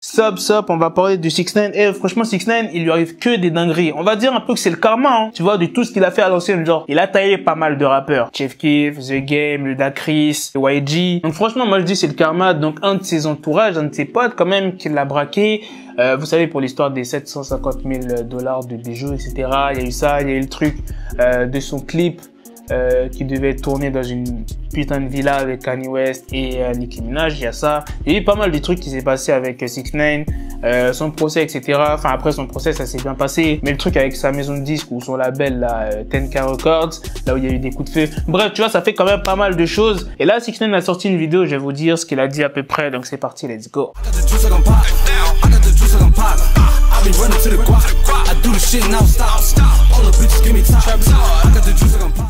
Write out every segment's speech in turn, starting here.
Sup, on va parler de 6ix9ine. Et franchement, 6ix9ine, il lui arrive que des dingueries. On va dire un peu que c'est le karma, hein. Tu vois, de tout ce qu'il a fait à l'ancienne, genre, il a taillé pas mal de rappeurs. Chief Keef, The Game, Ludacris, YG. Donc franchement, moi je dis c'est le karma. Donc un de ses entourages, un de ses potes quand même, qui l'a braqué. Vous savez, pour l'histoire des 750 000 $ de bijoux, etc. Il y a eu ça, il y a eu le truc de son clip qui devait tourner dans une putain de villa avec Kanye West et Nicki Minaj. Il y a ça. Il y a eu pas mal de trucs qui s'est passé avec 6ix9ine, son procès, etc. Enfin, après son procès, ça s'est bien passé. Mais le truc avec sa maison de disques ou son label, là, 10K Records, là où il y a eu des coups de feu. Bref, tu vois, ça fait quand même pas mal de choses. Et là, 6ix9ine a sorti une vidéo, je vais vous dire ce qu'il a dit à peu près. Donc c'est parti, let's go.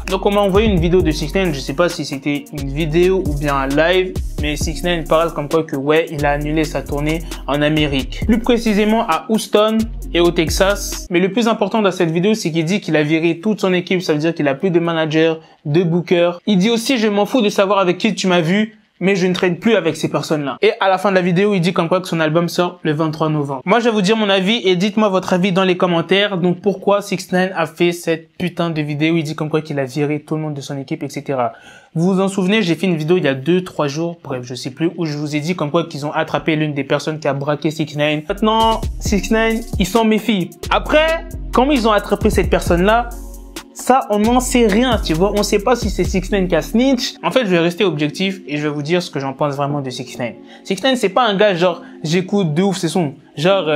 Donc on m'a envoyé une vidéo de 6ix9ine, je sais pas si c'était une vidéo ou bien un live, mais 6ix9ine parle comme quoi que ouais, il a annulé sa tournée en Amérique. Plus précisément à Houston et au Texas. Mais le plus important dans cette vidéo, c'est qu'il dit qu'il a viré toute son équipe, ça veut dire qu'il a plus de manager, de booker. Il dit aussi, je m'en fous de savoir avec qui tu m'as vu, mais je ne traîne plus avec ces personnes-là. Et à la fin de la vidéo, il dit comme quoi que son album sort le 23 novembre. Moi, je vais vous dire mon avis et dites-moi votre avis dans les commentaires. Donc, pourquoi 6ix9ine a fait cette putain de vidéo? Il dit comme quoi qu'il a viré tout le monde de son équipe, etc. Vous vous en souvenez, j'ai fait une vidéo il y a 2-3 jours, bref, je sais plus, où je vous ai dit comme quoi qu'ils ont attrapé l'une des personnes qui a braqué 6ix9ine. Maintenant, 6ix9ine, ils s'en méfient. Après, comment ils ont attrapé cette personne-là? Ça, on n'en sait rien, tu vois. On sait pas si c'est 6ix9ine qui a snitch. En fait, je vais rester objectif et je vais vous dire ce que j'en pense vraiment de 6ix9ine. 6ix9ine, c'est pas un gars genre, j'écoute de ouf ses sons. Genre,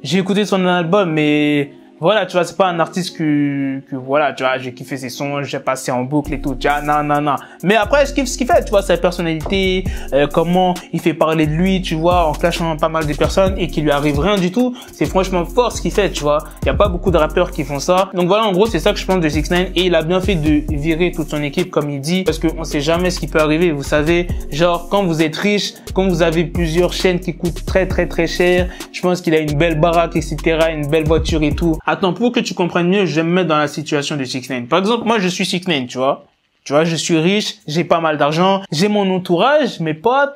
j'ai écouté son album, mais voilà, tu vois, c'est pas un artiste que voilà, tu vois, j'ai kiffé ses sons, j'ai passé en boucle et tout, tu vois, non. Mais après, je kiffe ce qu'il fait, tu vois, sa personnalité, comment il fait parler de lui, tu vois, en clashant pas mal de personnes et qu'il lui arrive rien du tout. C'est franchement fort ce qu'il fait, tu vois. Il y a pas beaucoup de rappeurs qui font ça. Donc voilà, en gros, c'est ça que je pense de 6ix9ine et il a bien fait de virer toute son équipe, comme il dit, parce qu'on sait jamais ce qui peut arriver, vous savez. Genre, quand vous êtes riche, quand vous avez plusieurs chaînes qui coûtent très cher, je pense qu'il a une belle baraque, etc., une belle voiture et tout. Attends, pour que tu comprennes mieux, je vais me mettre dans la situation de 6ix9ine. Par exemple, moi, je suis 6ix9ine, tu vois. Tu vois, je suis riche, j'ai pas mal d'argent, j'ai mon entourage, mes potes,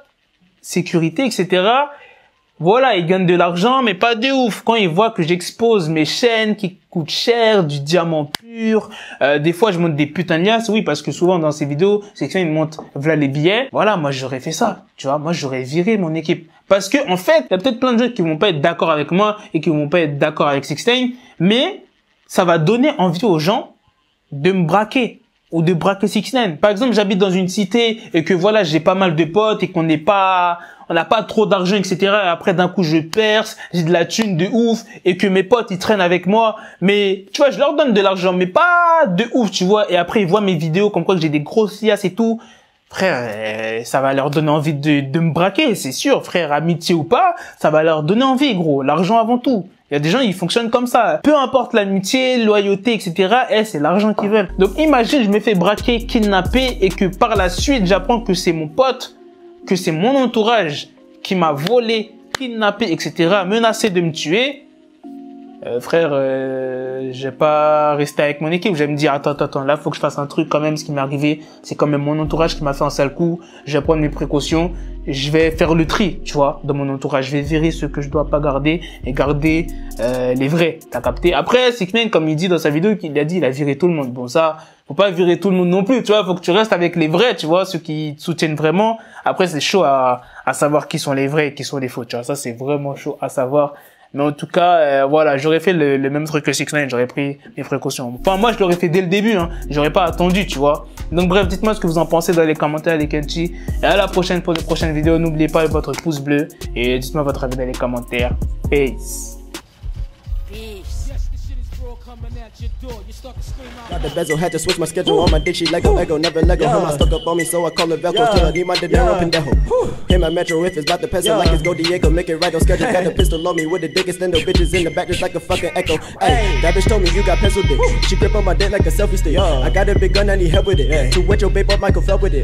sécurité, etc. Voilà, ils gagnent de l'argent, mais pas de ouf. Quand ils voient que j'expose mes chaînes qui coûtent cher, du diamant pur, des fois, je monte des putains de liasses, oui, parce que souvent, dans ces vidéos, 6ix9ine monte, voilà les billets. Voilà, moi, j'aurais fait ça. Tu vois, moi, j'aurais viré mon équipe. Parce que, en fait, il y a peut-être plein de gens qui vont pas être d'accord avec moi et qui vont pas être d'accord avec 6ix9ine, mais ça va donner envie aux gens de me braquer ou de braquer 6ix9ine. Par exemple, j'habite dans une cité et que voilà, j'ai pas mal de potes et on n'a pas trop d'argent, etc. Et après, d'un coup, je perce, j'ai de la thune de ouf et que mes potes, ils traînent avec moi. Mais, tu vois, je leur donne de l'argent, mais pas de ouf, tu vois. Et après, ils voient mes vidéos comme quoi que j'ai des grosses liasses et tout. Frère, ça va leur donner envie de me braquer, c'est sûr, frère, amitié ou pas, ça va leur donner envie, gros. L'argent avant tout. Il y a des gens, ils fonctionnent comme ça. Peu importe l'amitié, loyauté, etc. C'est l'argent qu'ils veulent. Donc, imagine, je me fais braquer, kidnapper et que par la suite, j'apprends que c'est mon pote, que c'est mon entourage qui m'a volé, kidnappé, etc., menacé de me tuer. Frère, je vais pas rester avec mon équipe. Je vais me dire, attends, là, faut que je fasse un truc quand même. Ce qui m'est arrivé, c'est quand même mon entourage qui m'a fait un sale coup. Je vais prendre mes précautions. Je vais faire le tri, tu vois, dans mon entourage. Je vais virer ceux que je dois pas garder et garder les vrais. T'as capté? Après, 6ix9ine, comme il dit dans sa vidéo, il a dit, il a viré tout le monde. Bon, ça, faut pas virer tout le monde non plus, tu vois. Faut que tu restes avec les vrais, tu vois, ceux qui te soutiennent vraiment. Après, c'est chaud à savoir qui sont les vrais et qui sont les faux, tu vois. Ça, c'est vraiment chaud à savoir. Mais en tout cas, voilà, j'aurais fait le même truc que 6ix9ine, j'aurais pris mes précautions. Enfin, moi, je l'aurais fait dès le début, hein. J'aurais pas attendu, tu vois. Donc, bref, dites-moi ce que vous en pensez dans les commentaires, les Kenchi. Et à la prochaine pour de prochaines vidéos. N'oubliez pas votre pouce bleu. Et dites-moi votre avis dans les commentaires. Peace. Got the bezel, had to switch my schedule. On my dick, she Lego, never Lego. Her stuck up on me, so I call it Velcro. Till I need my dinero pendejo. Hit my metro if it's about to pencil like it's Go Diego. Make it right on schedule. Got the pistol on me with the dick extendo. Bitches in the back just like a fucking echo. Hey, that bitch told me you got pencil dick. She grip on my dick like a selfie stick. I got a big gun, I need help with it. To wet your babe up, Michael fell with it.